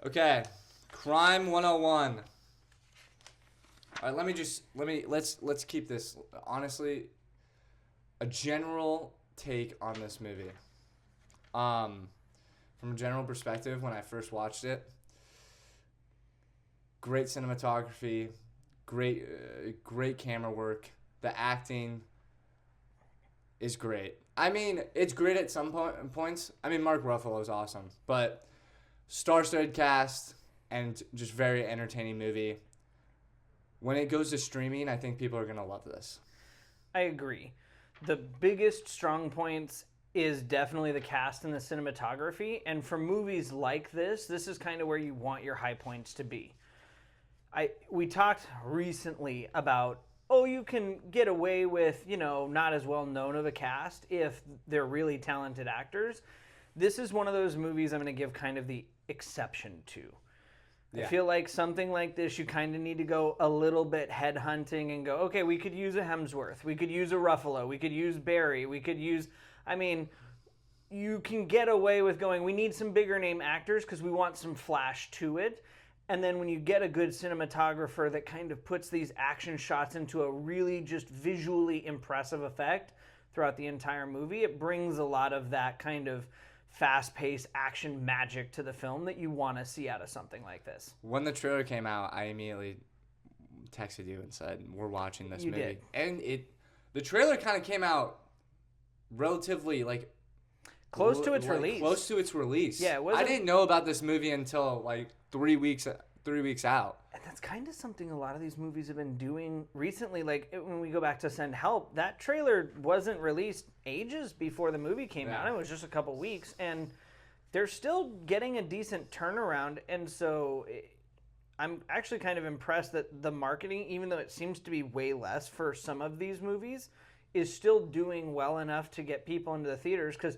Okay, Crime 101. All right, let's keep this honestly a general take on this movie. From a general perspective, when I first watched it, great cinematography, great camera work. The acting is great. I mean, it's great at some points. I mean, Mark Ruffalo is awesome, but star-studded cast and just very entertaining movie. When it goes to streaming, I think people are gonna love this. I agree. The biggest strong points is definitely the cast and the cinematography. And for movies like this is kind of where you want your high points to be. We talked recently about, you can get away with, not as well known of a cast if they're really talented actors. This is one of those movies I'm going to give kind of the exception to. Yeah. I feel like something like this, you kind of need to go a little bit headhunting and go, okay, we could use a Hemsworth. We could use a Ruffalo. We could use Barry. We could use, you can get away with going, we need some bigger name actors because we want some flash to it. And then when you get a good cinematographer that kind of puts these action shots into a really just visually impressive effect throughout the entire movie, it brings a lot of that kind of fast-paced action magic to the film that you want to see out of something like this. When the trailer came out, I immediately texted you and said, we're watching this movie. Did. And the trailer kind of came out relatively, close to its release. Close to its release. Yeah, I didn't know about this movie until 3 weeks out. And that's kind of something a lot of these movies have been doing recently. Like when we go back to Send Help, that trailer wasn't released ages before the movie came out. It was just a couple weeks, and they're still getting a decent turnaround. And so I'm actually kind of impressed that the marketing, even though it seems to be way less for some of these movies, is still doing well enough to get people into the theaters, because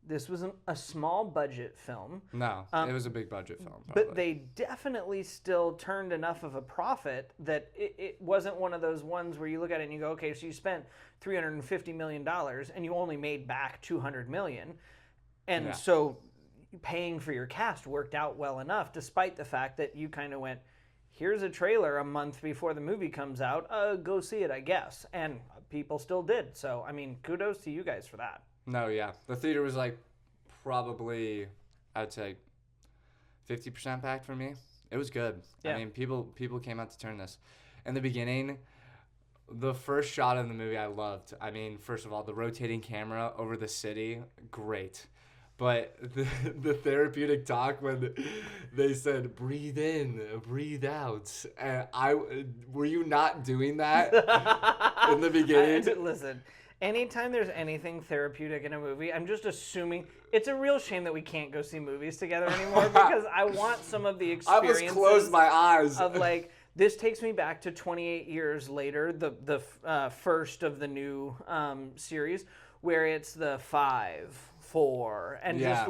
this wasn't a small budget film. No, it was a big budget film. Probably. But they definitely still turned enough of a profit that it wasn't one of those ones where you look at it and you go, okay, so you spent $350 million and you only made back $200 million. And so paying for your cast worked out well enough, despite the fact that you kind of went, here's a trailer a month before the movie comes out, go see it, I guess. And people still did. So, kudos to you guys for that. No, yeah. The theater was probably, I'd say, 50% packed for me. It was good. Yeah. People came out to turn this. In the beginning, the first shot of the movie I loved. First of all, the rotating camera over the city, great. But the therapeutic talk when they said, breathe in, breathe out. Were you not doing that in the beginning? Listen. Anytime there's anything therapeutic in a movie, I'm just assuming it's a real shame that we can't go see movies together anymore, because I want some of the experiences. I almost closed my eyes. Of this takes me back to 28 years later, the first of the new series, where it's the 5, 4, and just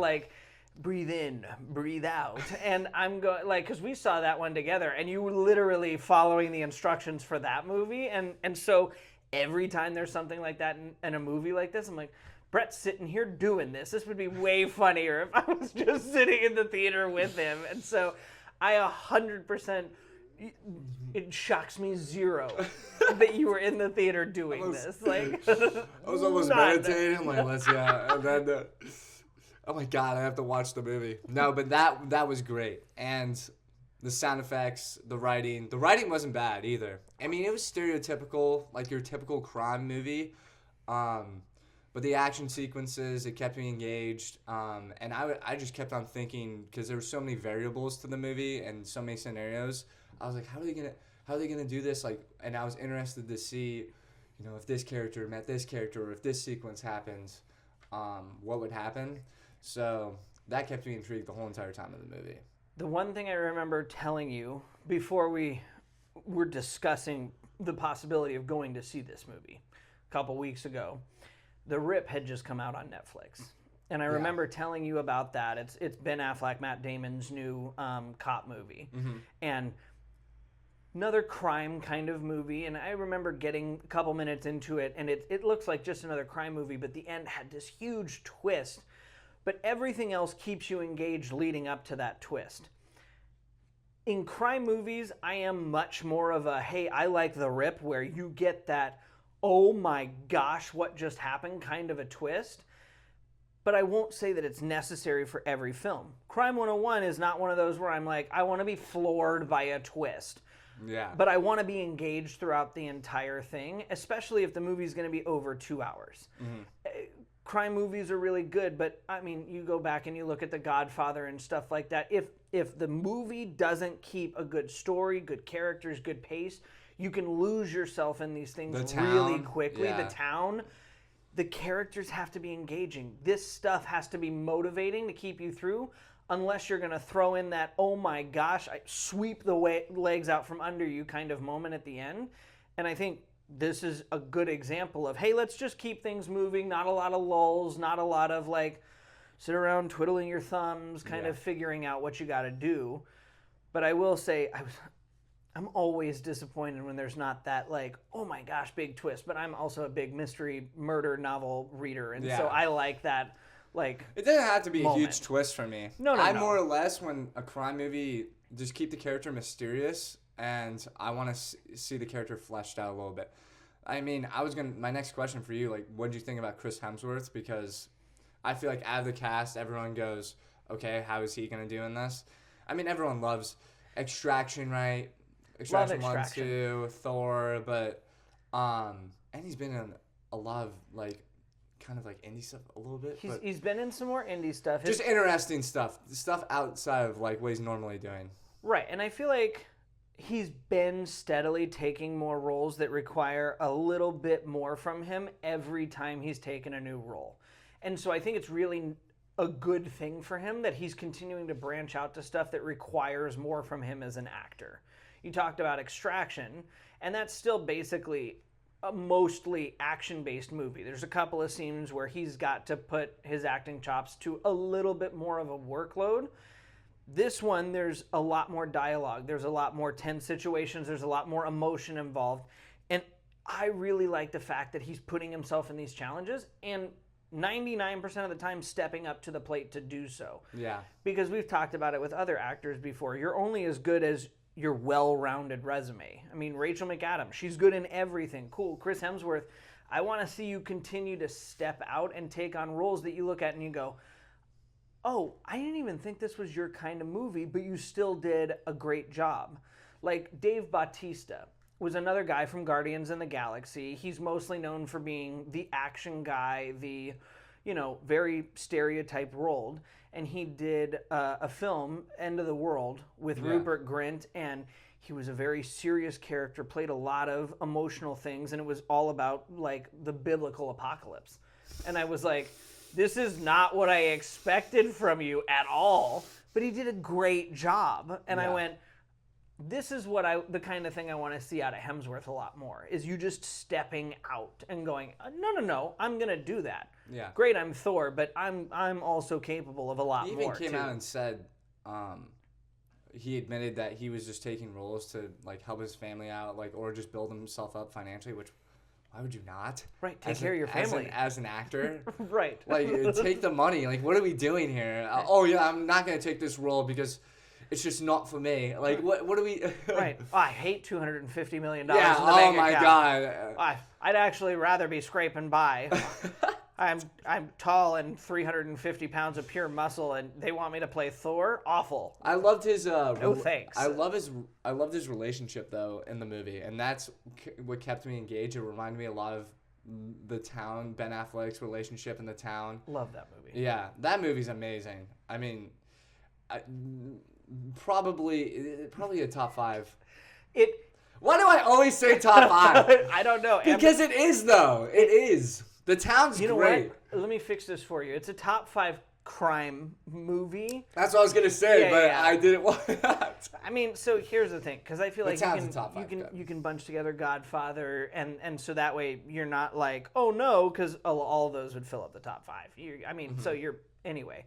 breathe in, breathe out. And I'm going, because we saw that one together, and you were literally following the instructions for that movie, and so every time there's something like that in a movie like this, I'm like, Brett's sitting here doing this. This would be way funnier if I was just sitting in the theater with him. And so I 100%, it shocks me zero that you were in the theater doing this. I was almost meditating, and then, oh my God, I have to watch the movie. No, but that was great. And the sound effects, the writing wasn't bad either. It was stereotypical, like your typical crime movie. But the action sequences, it kept me engaged. And I just kept on thinking, because there were so many variables to the movie and so many scenarios. I was like, how are they gonna do this? And I was interested to see, if this character met this character, or if this sequence happens, what would happen. So that kept me intrigued the whole entire time of the movie. The one thing I remember telling you before we were discussing the possibility of going to see this movie a couple weeks ago, The Rip had just come out on Netflix. And I remember telling you about that. It's Ben Affleck, Matt Damon's new cop movie. Mm-hmm. And another crime kind of movie, and I remember getting a couple minutes into it, and it looks like just another crime movie, but the end had this huge twist. But everything else keeps you engaged leading up to that twist. In crime movies, I am much more of a, hey, I like the rip, where you get that, oh my gosh, what just happened kind of a twist. But I won't say that it's necessary for every film. Crime 101 is not one of those where I'm like, I want to be floored by a twist. Yeah. But I want to be engaged throughout the entire thing, especially if the movie's going to be over 2 hours. Crime movies are really good, but I mean, you go back and you look at The Godfather and stuff like that. If the movie doesn't keep a good story, good characters, good pace, you can lose yourself in these things really quickly. Yeah. The town, the characters have to be engaging. This stuff has to be motivating to keep you through, unless you're going to throw in that, oh my gosh, I sweep the legs out from under you kind of moment at the end. And I think this is a good example of, hey, let's just keep things moving, not a lot of lulls, not a lot of like sit around twiddling your thumbs, kind of figuring out what you got to do. But I will say, I'm always disappointed when there's not that like, oh my gosh, big twist. But I'm also a big mystery murder novel reader, and so I like that. Like, it doesn't have to be moment. a huge twist for me. No. I more or less, when a crime movie, just keep the character mysterious, and I want to see the character fleshed out a little bit. I mean, my next question for you, like, what did you think about Chris Hemsworth? Because I feel like out of the cast, everyone goes, okay, how is he going to do in this? I mean, everyone loves Extraction, right? Extraction 1, 2, Thor, but, and he's been in a lot of, like, kind of like indie stuff a little bit. He's been in some more indie stuff. Just interesting stuff outside of like what he's normally doing. Right, and I feel like he's been steadily taking more roles that require a little bit more from him every time he's taken a new role. And so I think it's really a good thing for him that he's continuing to branch out to stuff that requires more from him as an actor. You talked about Extraction, and that's still basically a mostly action-based movie. There's a couple of scenes where he's got to put his acting chops to a little bit more of a workload. This one, there's a lot more dialogue. There's a lot more tense situations. There's a lot more emotion involved. And I really like the fact that he's putting himself in these challenges and 99% of the time stepping up to the plate to do so. Yeah. Because we've talked about it with other actors before. You're only as good as your well-rounded resume. I mean, Rachel McAdams, she's good in everything. Cool. Chris Hemsworth, I want to see you continue to step out and take on roles that you look at and you go, oh, I didn't even think this was your kind of movie, but you still did a great job. Like Dave Bautista was another guy from Guardians of the Galaxy. He's mostly known for being the action guy, the, very stereotype rolled. And he did a film, End of the World, with Rupert Grint, and he was a very serious character, played a lot of emotional things, and it was all about, like, the biblical apocalypse. And I was like, this is not what I expected from you at all, but he did a great job. And I went, this is the kind of thing I want to see out of Hemsworth a lot more, is you just stepping out and going, no, I'm going to do that. Yeah. Great, I'm Thor, but I'm also capable of a lot more. He even came out and said he admitted that he was just taking roles to like help his family out, like, or just build himself up financially, which why would you not? Right, take care of your family. As an actor. Right. Like, take the money. Like, what are we doing here? I'm not going to take this role because it's just not for me. Like, what do we... Right. Oh, I hate $250 million yeah, in the bank my account. God. I'd actually rather be scraping by. I'm tall and 350 pounds of pure muscle, and they want me to play Thor? Awful. I loved his... no thanks. I loved his relationship, though, in the movie, and that's what kept me engaged. It reminded me a lot of The Town, Ben Affleck's relationship in The Town. Love that movie. Yeah, that movie's amazing. I mean... Probably a top 5. Why do I always say top 5? I don't know. Because it is, though. It is. The Town's you know great. What? Let me fix this for you. It's a top 5 crime movie. That's what I was gonna say, I didn't want that. I mean, so here's the thing, because I feel like you can bunch together Godfather, and so that way you're not like, oh no, because all of those would fill up the top 5. So you're anyway.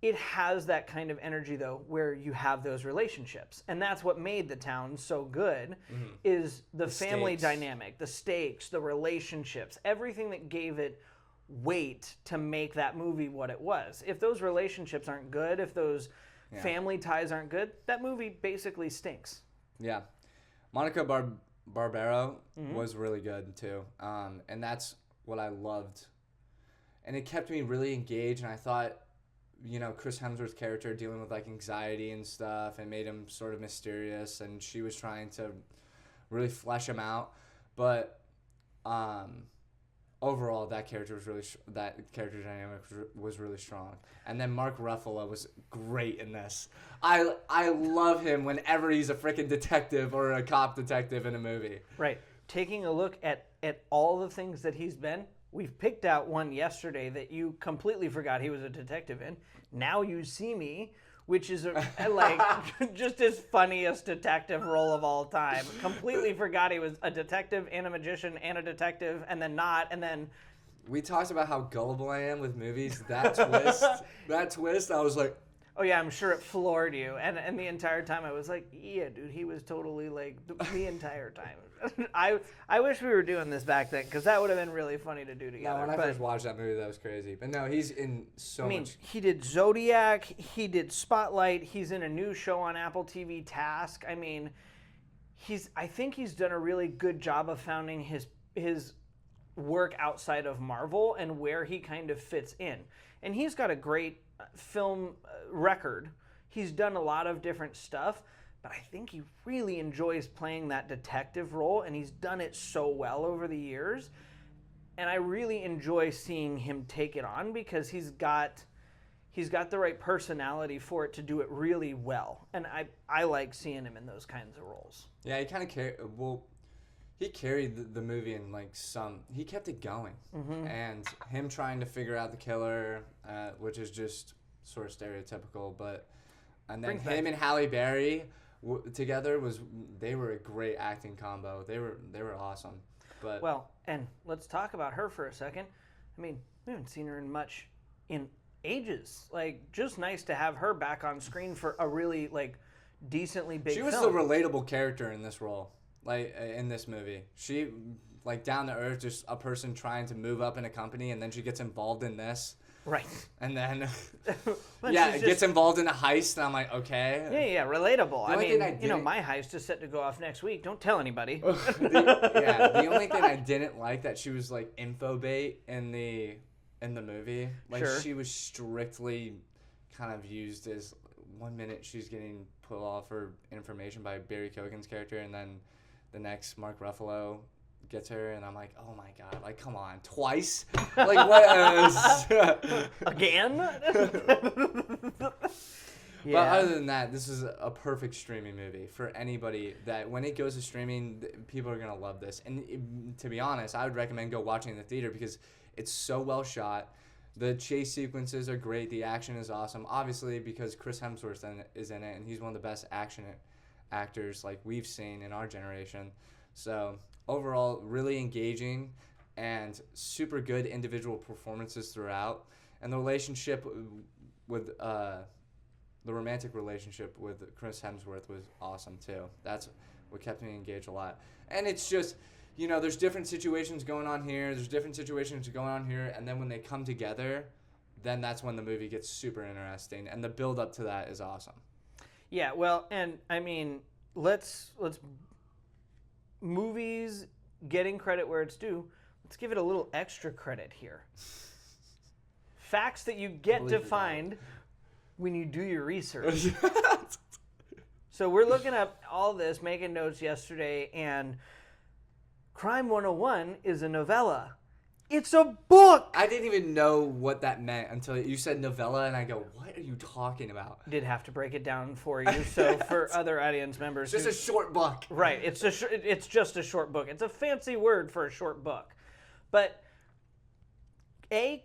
it has that kind of energy, though, where you have those relationships. And that's what made The Town so good, is the family stakes. dynamic, the stakes, the relationships, everything that gave it weight to make that movie what it was. If those relationships aren't good, if those family ties aren't good, that movie basically stinks. Yeah. Monica Barbaro was really good, too. And that's what I loved. And it kept me really engaged, and I thought, you know, Chris Hemsworth's character dealing with like anxiety and stuff, and made him sort of mysterious, and she was trying to really flesh him out. But overall, that character dynamic was really strong. And then Mark Ruffalo was great in this. I love him whenever he's a freaking detective or a cop detective in a movie. Right. Taking a look at all the things that he's been, we've picked out one yesterday that you completely forgot he was a detective in. Now You See Me, which is like just his funniest detective role of all time. Completely forgot he was a detective and a magician and a detective, and then not, and then... We talked about how gullible I am with movies. That twist, I was like... Oh yeah, I'm sure it floored you. And the entire time I was like, yeah, dude, he was totally like the entire time. I wish we were doing this back then, because that would have been really funny to do together. No, when I first watched that movie, that was crazy. But no, he's in so much. He did Zodiac, he did Spotlight, he's in a new show on Apple TV, Task. I mean, I think he's done a really good job of founding his work outside of Marvel and where he kind of fits in. And he's got a great film record. He's done a lot of different stuff, but I think he really enjoys playing that detective role, and he's done it so well over the years. And I really enjoy seeing him take it on, because he's got the right personality for it to do it really well. And I like seeing him in those kinds of roles. Yeah, he kind of he carried the movie in he kept it going. And him trying to figure out the killer, which is just sort of stereotypical, and then him and Halle Berry together they were a great acting combo. They were awesome. But well, and let's talk about her for a second. I mean, we haven't seen her in ages. Like, just nice to have her back on screen for a really decently big film. She was the relatable character in this role. In this movie, she down to earth, just a person trying to move up in a company, and then she gets involved in this, right? And then, gets involved in a heist, and I'm like, okay, yeah, relatable. I mean, my heist is set to go off next week. Don't tell anybody. The only thing I didn't like that she was info bait in the movie. Sure. She was strictly kind of used as 1 minute she's getting put off her information by Barry Keoghan's character, and then the next Mark Ruffalo gets her, and I'm like, oh my god, come on, twice? What? Again? But other than that, this is a perfect streaming movie for anybody that when it goes to streaming, people are going to love this. And to be honest, I would recommend go watching in the theater, because it's so well shot. The chase sequences are great. The action is awesome. Obviously, because Chris Hemsworth is in it, and he's one of the best action actors we've seen in our generation. So overall, really engaging and super good individual performances throughout. And the relationship with the romantic relationship with Chris Hemsworth was awesome too. That's what kept me engaged a lot. And it's just, there's different situations going on here. There's different situations going on here. And then when they come together, then that's when the movie gets super interesting. And the build up to that is awesome. Yeah, well, and I mean, let's movies getting credit where it's due. Let's give it a little extra credit here. Facts that you get to find when you do your research. So we're looking up all this, making notes yesterday, and Crime 101 is a novella. It's a book! I didn't even know what that meant until you said novella, and I go, what are you talking about? Did have to break it down for you, so for other audience members. It's just a short book. Right, it's just a short book. It's a fancy word for a short book. But,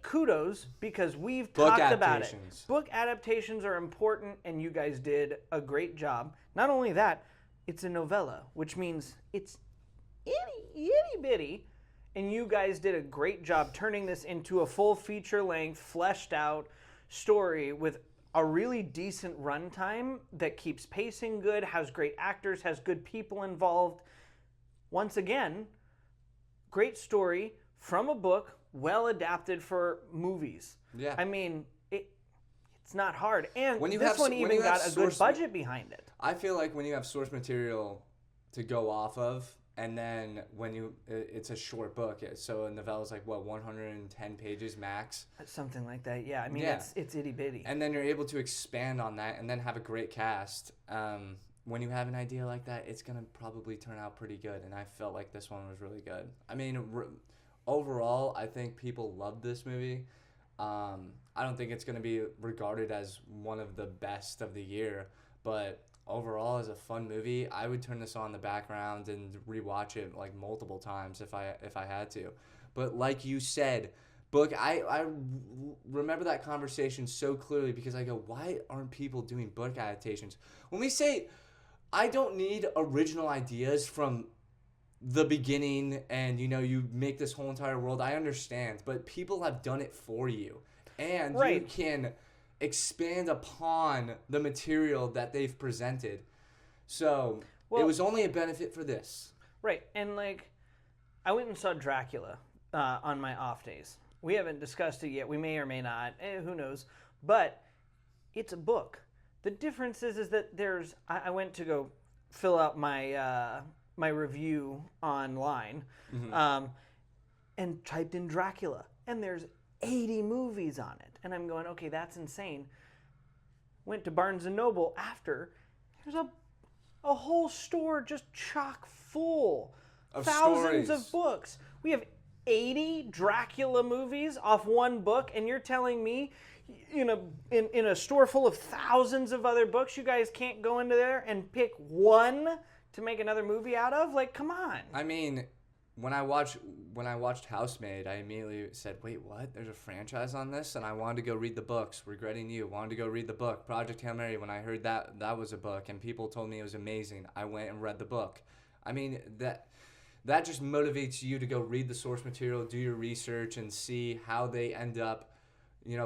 kudos, because we've talked about it. Book adaptations are important, and you guys did a great job. Not only that, it's a novella, which means it's itty-bitty, and you guys did a great job turning this into a full feature-length, fleshed-out story with a really decent runtime that keeps pacing good, has great actors, has good people involved. Once again, great story from a book, well adapted for movies. Yeah. I mean, it's not hard. And When you this have- one when even you have got a good source ma- budget behind it. I feel like when you have source material to go off of, and then when it's a short book, so a novella is like, what, 110 pages max? Something like that, yeah. I mean, Yeah. it's itty-bitty. And then you're able to expand on that and then have a great cast. When you have an idea like that, it's going to probably turn out pretty good. And I felt like this one was really good. I mean, overall, I think people loved this movie. I don't think it's going to be regarded as one of the best of the year, but overall, as a fun movie, I would turn this on in the background and rewatch it like multiple times if I had to. But like you said, book, I remember that conversation so clearly because I go, why aren't people doing book adaptations? When we say, I don't need original ideas from the beginning and, you make this whole entire world, I understand, but people have done it for you. And Right. you can expand upon the material that they've presented. So it was only a benefit for this. Right, and like, I went and saw Dracula on my off days. We haven't discussed it yet. We may or may not. Who knows? But it's a book. The difference is that I went to go fill out my my review online, and typed in Dracula, and there's 80 movies on it, and I'm going, okay, that's insane. Went to Barnes and Noble after. There's a whole store just chock full Of thousands stories. of books. We have 80 Dracula movies off one book, and you're telling me in a store full of thousands of other books, you guys can't go into there and pick one to make another movie out of? Like, come on. I mean, when I watched Housemaid, I immediately said, wait, what? There's a franchise on this? And I wanted to go read the books. Regretting You, wanted to go read the book. Project Hail Mary, when I heard that was a book and people told me it was amazing, I went and read the book. I mean, that just motivates you to go read the source material, do your research, and see how they end up,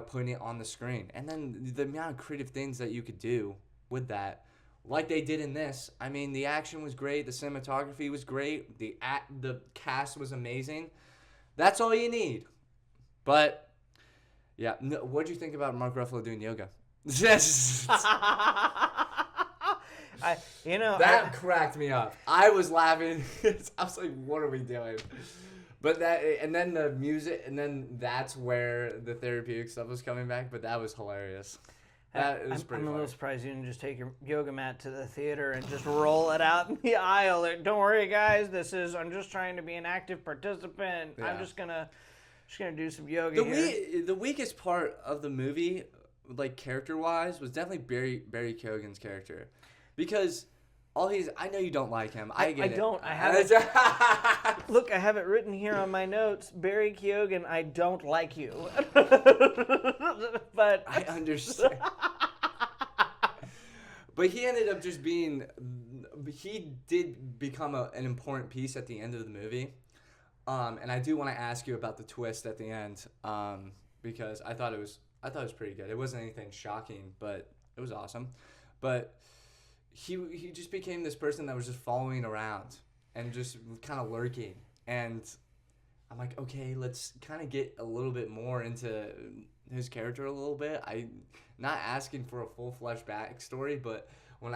putting it on the screen. And then the amount of creative things that you could do with that, like they did in this. I mean, the action was great, the cinematography was great, the cast was amazing. That's all you need. But yeah, what'd you think about Mark Ruffalo doing yoga? That cracked me up. I was laughing. I was like, what are we doing? But and then the music, and then that's where the therapeutic stuff was coming back. But that was hilarious. That was pretty I'm a funny. little surprised you didn't just take your yoga mat to the theater and just roll it out in the aisle. Like, don't worry, guys. I'm just trying to be an active participant. Yeah. I'm just gonna do some yoga here. The weakest part of the movie, like character-wise, was definitely Barry Keoghan's character, because I know you don't like him. I get it. I don't. I have it. Look, I have it written here on my notes. Barry Keoghan, I don't like you. But I understand. But he ended up just being. He did become an important piece at the end of the movie. And I do want to ask you about the twist at the end, because I thought it was pretty good. It wasn't anything shocking, but it was awesome. But he just became this person that was just following around and just kind of lurking. And I'm like, okay, let's kind of get a little bit more into his character a little bit. I'm not asking for a full-fledged backstory, but when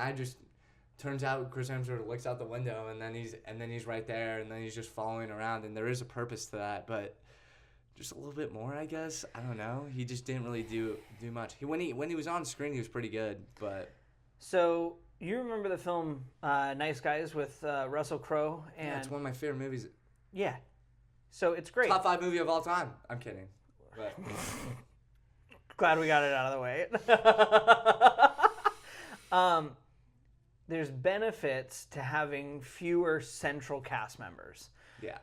turns out Chris Hemsworth looks out the window and then he's right there and then he's just following around, and there is a purpose to that, but just a little bit more, I guess. I don't know. He just didn't really do much. When he was on screen, he was pretty good, but So you remember the film Nice Guys with Russell Crowe? And yeah, it's one of my favorite movies. yeah. So it's great. Top 5 movie of all time. I'm kidding. But Glad we got it out of the way. There's benefits to having fewer central cast members. yeah.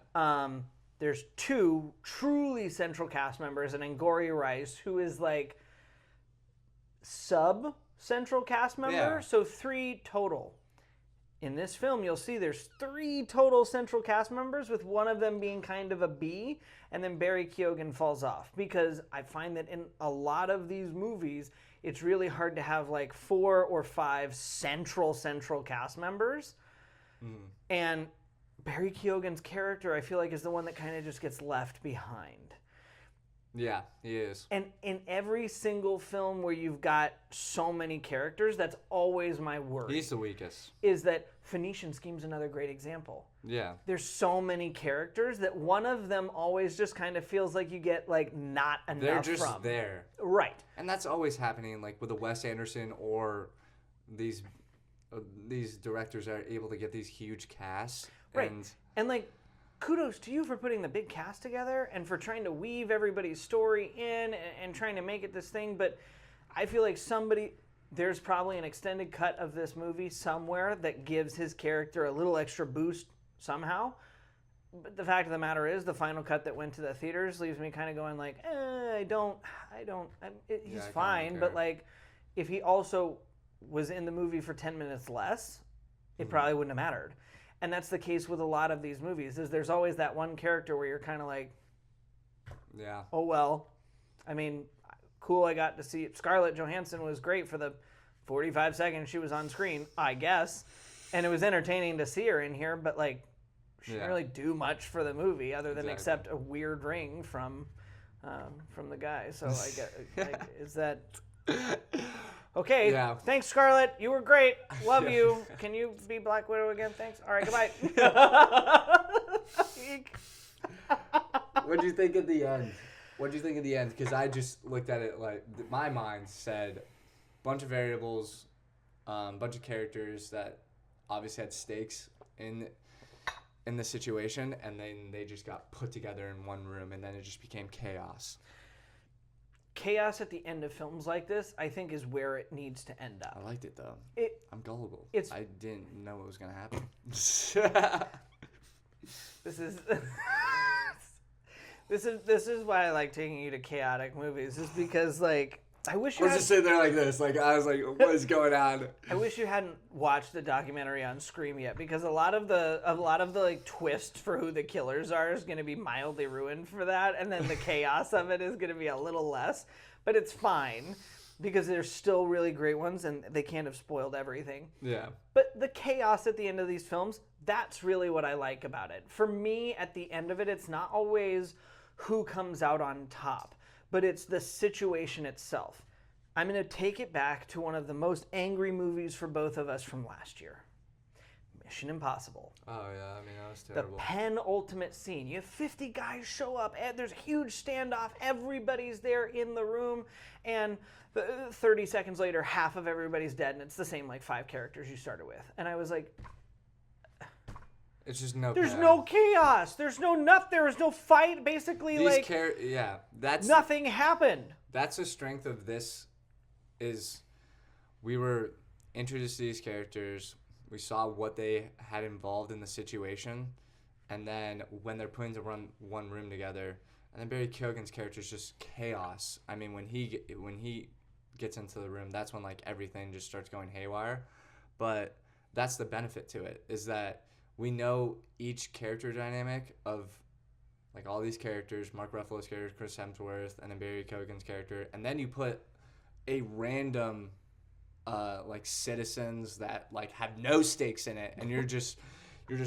There's 2 truly central cast members, and Angourie Rice, who is like sub-central cast member, Yeah. so 3 total. in this film, you'll see there's 3 total central cast members, with one of them being kind of a B, and then Barry Keoghan falls off. Because I find that in a lot of these movies, it's really hard to have like 4 or 5 central cast members. And Barry Keoghan's character, I feel like, is the one that kind of just gets left behind. Yeah, he is. And in every single film where you've got so many characters, that's always my worry. He's the weakest. Is that Phoenician Scheme's another great example. Yeah. There's so many characters that one of them always just kind of feels like you get like not enough They're just from. there. Right. And that's always happening, like with a Wes Anderson or these directors are able to get these huge casts. Right. And like, kudos to you for putting the big cast together and for trying to weave everybody's story in and trying to make it this thing. But I feel like there's probably an extended cut of this movie somewhere that gives his character a little extra boost somehow. But the fact of the matter is, the final cut that went to the theaters leaves me kind of going like, he's fine. But like, if he also was in the movie for 10 minutes less, it probably wouldn't have mattered. And that's the case with a lot of these movies, is there's always that one character where you're kind of like, yeah, oh, well, I mean, cool, I got to see Scarlett Johansson was great for the 45 seconds she was on screen, I guess. And it was entertaining to see her in here, but like, she didn't really do much for the movie other than accept a weird ring from the guy. So I get, like, is that... Okay, yeah. Thanks, Scarlett. You were great. Love you. Can you be Black Widow again? Thanks. All right, goodbye. What'd you think at the end? Because I just looked at it like, my mind said bunch of variables, bunch of characters that obviously had stakes in the situation, and then they just got put together in one room, and then it just became chaos. Chaos at the end of films like this, I think, is where it needs to end up. I liked it though. I'm gullible. I didn't know what was gonna happen. This is why I like taking you to chaotic movies, is because like I wish you. I was just sitting there like this, like I was like, what is going on? I wish you hadn't watched the documentary on Scream yet, because a lot of the like twist for who the killers are is going to be mildly ruined for that, and then the chaos of it is going to be a little less, but it's fine because there's still really great ones, and they can't have spoiled everything. Yeah. But the chaos at the end of these films, that's really what I like about it. For me, at the end of it, it's not always who comes out on top, but it's the situation itself. I'm going to take it back to one of the most angry movies for both of us from last year. Mission Impossible. Oh, yeah. I mean, that was terrible. The penultimate scene. You have 50 guys show up, and there's a huge standoff. Everybody's there in the room, and 30 seconds later, half of everybody's dead, and it's the same, like, 5 characters you started with. And I was like... It's just no. There's no chaos. There was no fight. Basically, that's nothing happened. That's the strength of this. Is we were introduced to these characters. We saw what they had involved in the situation, and then when they're put into one room together, and then Barry Keoghan's character is just chaos. I mean, when he gets into the room, that's when like everything just starts going haywire. But that's the benefit to it, is that we know each character dynamic of like all these characters, Mark Ruffalo's character, Chris Hemsworth, and then Barry Keoghan's character, and then you put a random like citizens that like have no stakes in it, and you're just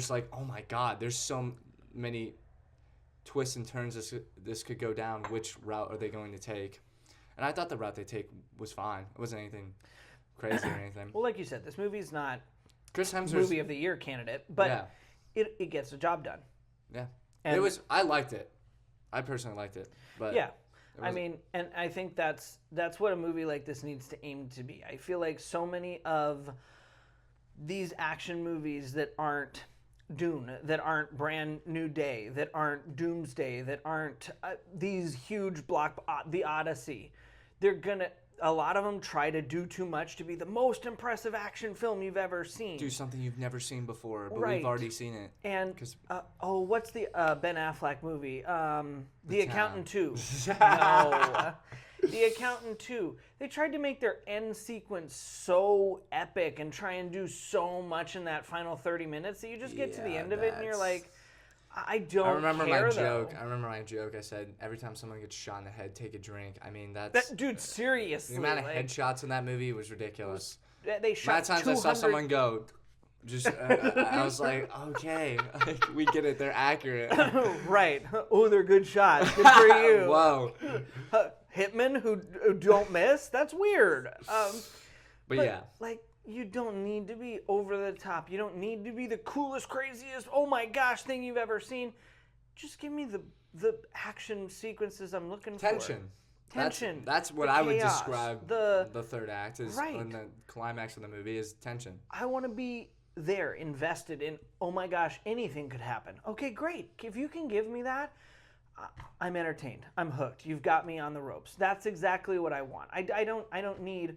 like, oh my god, there's so many twists and turns this could go down. Which route are they going to take? And I thought the route they take was fine. It wasn't anything crazy or anything. Well, like you said, this movie's not Chris Hemsworth's movie of the year candidate, but it gets the job done. Yeah, and I liked it. I personally liked it, but yeah. I mean, and I think that's what a movie like this needs to aim to be. I feel like so many of these action movies that aren't Dune, that aren't Brand New Day, that aren't Doomsday, that aren't these huge The Odyssey, a lot of them try to do too much to be the most impressive action film you've ever seen. Do something you've never seen before, but Right. we've already seen it. And what's the Ben Affleck movie? The Accountant 2. No. The Accountant 2. They tried to make their end sequence so epic and try and do so much in that final 30 minutes that you just get to the end of it and you're like, I don't care, I remember my joke. I said, every time someone gets shot in the head, take a drink. I mean, dude, seriously. The amount of headshots in that movie was ridiculous. They shot the amount of times I saw someone go, I was like, okay, like, we get it. They're accurate. Right. Oh, they're good shots. Good for you. Whoa. Hitmen who don't miss? That's weird. But yeah. Like, you don't need to be over the top. You don't need to be the coolest, craziest, oh my gosh thing you've ever seen. Just give me the action sequences I'm looking for. Tension. That's what I would describe the third act is, and the climax of the movie is tension. I want to be there, invested in, oh my gosh, anything could happen. Okay, great. If you can give me that, I'm entertained. I'm hooked. You've got me on the ropes. That's exactly what I want. I don't need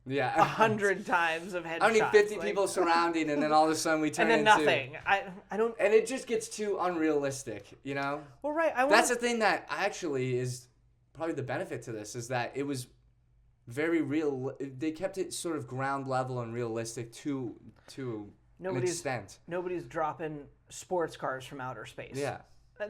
100 times of headshots. I don't need 50 people surrounding, and then all of a sudden we turn and then into nothing. I don't. And it just gets too unrealistic, you know. Well, right. That's the thing that actually is probably the benefit to this is that it was very real. They kept it sort of ground level and realistic to an extent. Nobody's dropping sports cars from outer space. Yeah.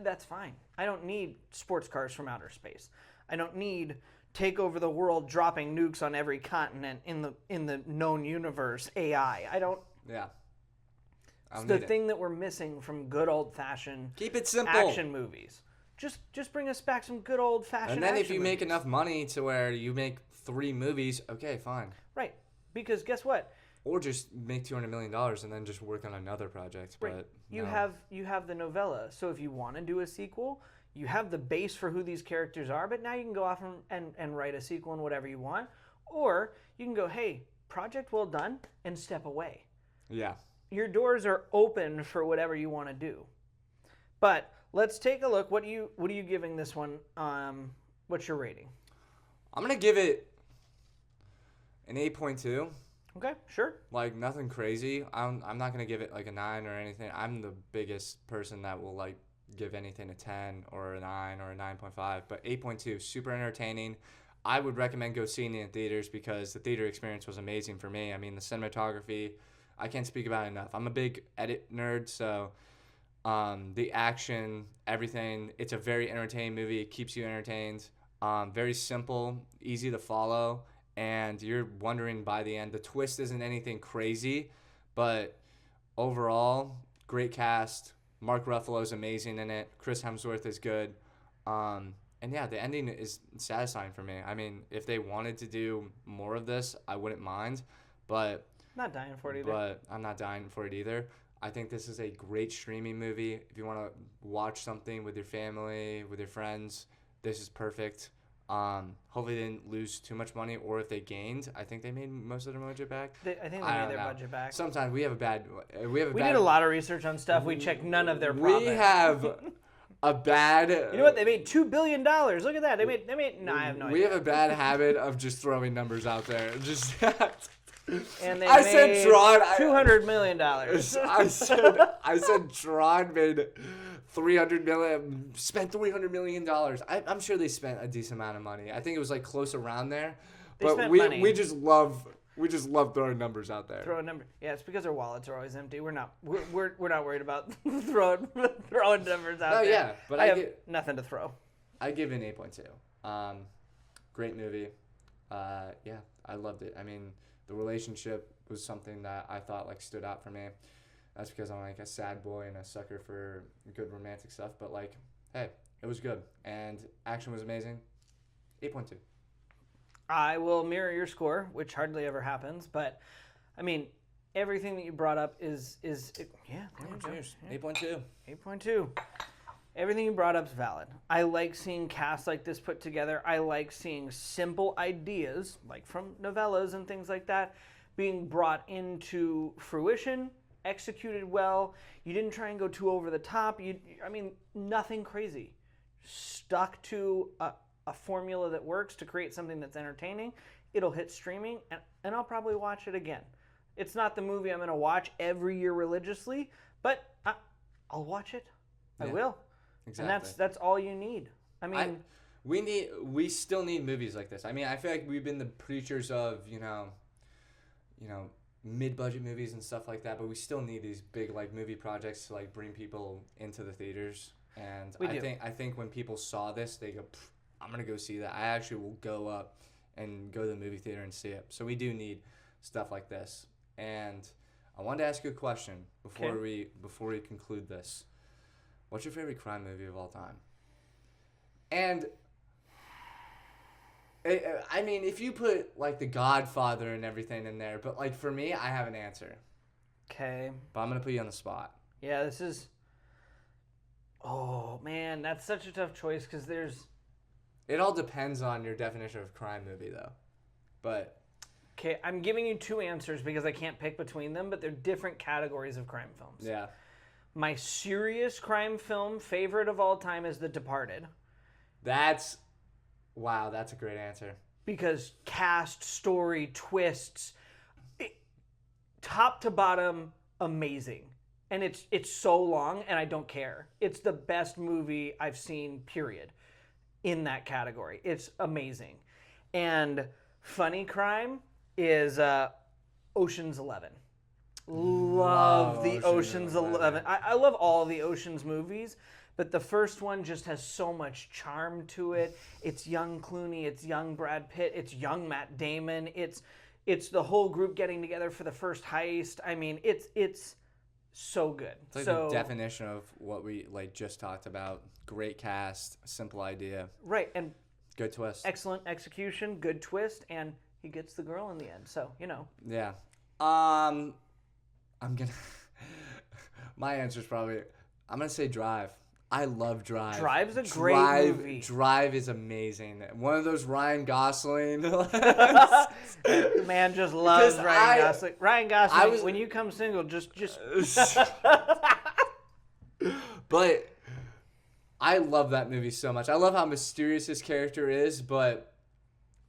That's fine. I don't need sports cars from outer space. I don't need take over the world, dropping nukes on every continent in the known universe. AI. I don't. Yeah. It's the thing that we're missing from good old fashioned. Keep it simple. Action movies. Just bring us back some good old fashioned. And then action if you make enough money to where you make 3 movies, okay, fine. Right. Because guess what? Or just make $200 million and then just work on another project. Right. But you have the novella. So if you want to do a sequel, you have the base for who these characters are, but now you can go off and write a sequel and whatever you want. Or you can go, hey, project well done, and step away. Yeah. Your doors are open for whatever you want to do. But let's take a look. What are you giving this one? What's your rating? I'm gonna give it an 8.2. Okay, sure. Like nothing crazy. I'm not gonna give it like a 9 or anything. I'm the biggest person that will like give anything a 10 or a 9 or a 9.5. But 8.2, super entertaining. I would recommend go seeing it in theaters because the theater experience was amazing for me. I mean, the cinematography, I can't speak about it enough. I'm a big edit nerd, so the action, everything, it's a very entertaining movie. It keeps you entertained. Very simple, easy to follow, and you're wondering by the end. The twist isn't anything crazy, but overall, great cast. Mark Ruffalo's amazing in it. Chris Hemsworth is good. And yeah, the ending is satisfying for me. I mean, if they wanted to do more of this, I wouldn't mind, but not dying for it either. But I'm not dying for it either. I think this is a great streaming movie. If you want to watch something with your family, with your friends, this is perfect. Hopefully they didn't lose too much money, or if they gained, I think they made most of their budget back. I think they made their budget back. Sometimes we did a lot of research on stuff. We checked none of their profit. We have a bad. You know what? They made $2 billion. Look at that. They made. No, I have no idea. We have a bad habit of just throwing numbers out there. Just. And they said Tron. $200 million. I said Tron made $300 million. Spent $300 million. I'm sure they spent a decent amount of money. I think it was like close around there. But we just love throwing numbers out there. Throw a number. Yeah, it's because our wallets are always empty. We're not worried about throwing numbers out there. No, yeah, but I have nothing to throw. I give it an 8.2. Great movie. Yeah, I loved it. I mean, the relationship was something that I thought like stood out for me. That's because I'm like a sad boy and a sucker for good romantic stuff. But like, hey, it was good and action was amazing. 8.2. I will mirror your score, which hardly ever happens. But I mean, everything that you brought up is yeah. 8.2. 8.2. Everything you brought up is valid. I like seeing casts like this put together. I like seeing simple ideas, like from novellas and things like that, being brought into fruition, executed well. You didn't try and go too over the top. I mean, nothing crazy. Stuck to a formula that works to create something that's entertaining, it'll hit streaming, and I'll probably watch it again. It's not the movie I'm going to watch every year religiously, but I'll watch it. I will. Exactly. And that's all you need. I mean, we still need movies like this. I mean, I feel like we've been the preachers of, mid-budget movies and stuff like that, but we still need these big like movie projects to like bring people into the theaters. And I think when people saw this, they go, I'm going to go see that. I actually will go up and go to the movie theater and see it. So we do need stuff like this. And I wanted to ask you a question before we conclude this. What's your favorite crime movie of all time? And I mean, if you put like The Godfather and everything in there, but like for me, I have an answer. Okay. But I'm gonna put you on the spot. Yeah, this is. Oh man, that's such a tough choice because there's. It all depends on your definition of crime movie, though. But. Okay, I'm giving you two answers because I can't pick between them, but they're different categories of crime films. Yeah. My serious crime film favorite of all time is The Departed. Wow, that's a great answer. Because cast, story, twists, top to bottom, amazing. And it's so long, and I don't care. It's the best movie I've seen, period, in that category. It's amazing. And funny crime is Ocean's 11. Love the Ocean's 11. I love all the Ocean's movies, but the first one just has so much charm to it. It's young Clooney, it's young Brad Pitt, it's young Matt Damon. It's the whole group getting together for the first heist. I mean, it's so good. It's like the definition of what we like just talked about. Great cast, simple idea. Right, and good twist. Excellent execution, good twist, and he gets the girl in the end. So, Yeah. I'm gonna. My answer is probably. I'm gonna say Drive. I love Drive. Drive's a great movie. Drive is amazing. One of those Ryan Gosling. Man just loves Ryan Gosling. Ryan Gosling, when you come single, just. But I love that movie so much. I love how mysterious his character is, but.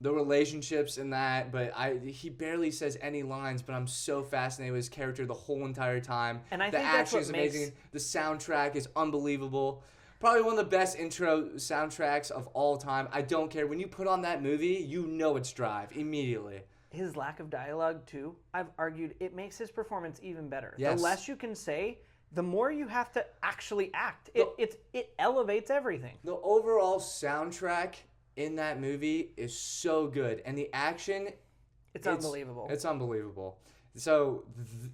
The relationships in that, but he barely says any lines, but I'm so fascinated with his character the whole entire time. And I the think action is amazing. The soundtrack is unbelievable. Probably one of the best intro soundtracks of all time. I don't care. When you put on that movie, you know it's Drive immediately. His lack of dialogue, too, I've argued, it makes his performance even better. Yes. The less you can say, the more you have to actually act. It elevates everything. The overall soundtrack in that movie is so good, and the action it's unbelievable. It's unbelievable. So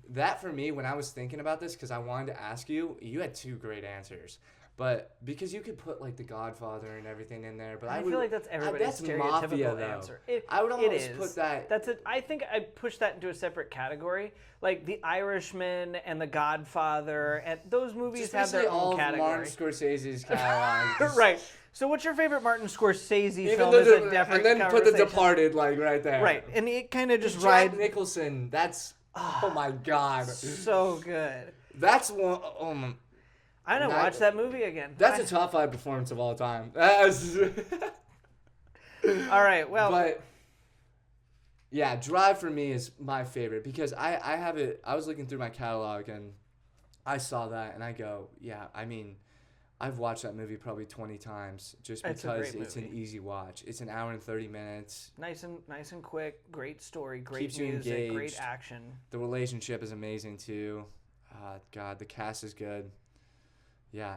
that for me, when I was thinking about this, because I wanted to ask you had two great answers, but because you could put like The Godfather and everything in there, but I feel like that's everybody's stereotypical Mafia, answer. I would almost put that. I think I'd push that into a separate category, like The Irishman and The Godfather, and those movies have their own category. Martin Scorsese's catalog. Right. So what's your favorite Martin Scorsese film? Is a different and then put The Departed like right there. Right, and it kind of just rides. Jack Nicholson, that's oh my god, so good. That's one. I know. Watch that movie again. That's a top 5 performance of all time. All right. Well, but yeah, Drive for me is my favorite because I have it. I was looking through my catalog and I saw that and I go, yeah. I mean. I've watched that movie probably 20 times just because it's an easy watch. It's an hour and 30 minutes. Nice and quick. Great story. Great Keeps music. You engaged. Great action. The relationship is amazing too. God, the cast is good. Yeah,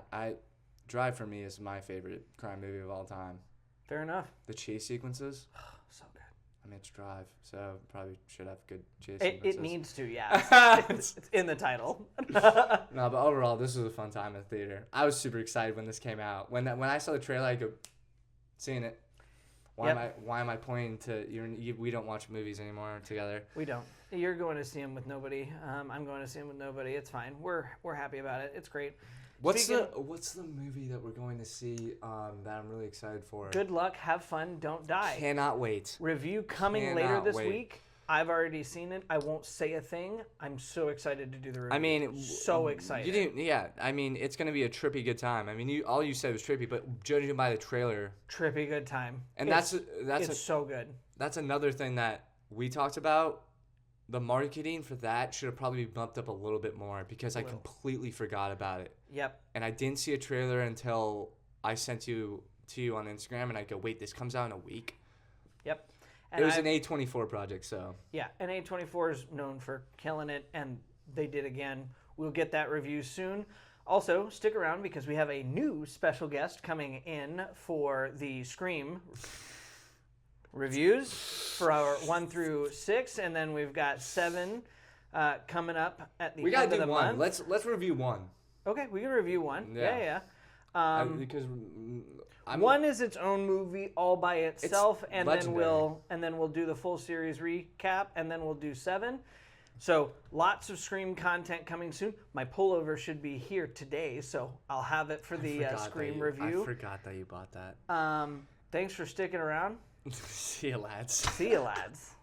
Drive for me is my favorite crime movie of all time. Fair enough. The chase sequences. So good. I mean, it's Drive, so probably should have good chase sequences. It needs to, yeah. It's in the title. No, but overall, this was a fun time in the theater. I was super excited when this came out. When I saw the trailer, I go, seeing it. Why am I pointing to we don't watch movies anymore together? We don't. You're going to see them with nobody. I'm going to see them with nobody. It's fine. We're happy about it. It's great. What's the movie that we're going to see that I'm really excited for? Good luck. Have fun. Don't die. Cannot wait. Review coming later this week. I've already seen it. I won't say a thing. I'm so excited to do the review. I mean, so excited. You didn't, yeah. I mean, it's gonna be a trippy good time. I mean, all you said was trippy, but judging by the trailer, trippy good time. And it's so good. That's another thing that we talked about. The marketing for that should have probably bumped up a little bit more because I completely forgot about it. Yep. And I didn't see a trailer until I sent to you on Instagram, and I go, wait, this comes out in a week. Yep. And it was an A24 project, so. Yeah, and A24 is known for killing it, and they did again. We'll get that review soon. Also, stick around because we have a new special guest coming in for the Scream reviews for our 1 through 6, and then we've got 7 coming up at the end of the month. Let's review 1. Okay, we can review 1. Yeah. Because 1 is its own movie all by itself, and then we'll do the full series recap, and then we'll do 7. So lots of Scream content coming soon. My pullover should be here today, so I'll have it for the Scream review. I forgot that you bought that. Thanks for sticking around. See you, lads. See you, lads.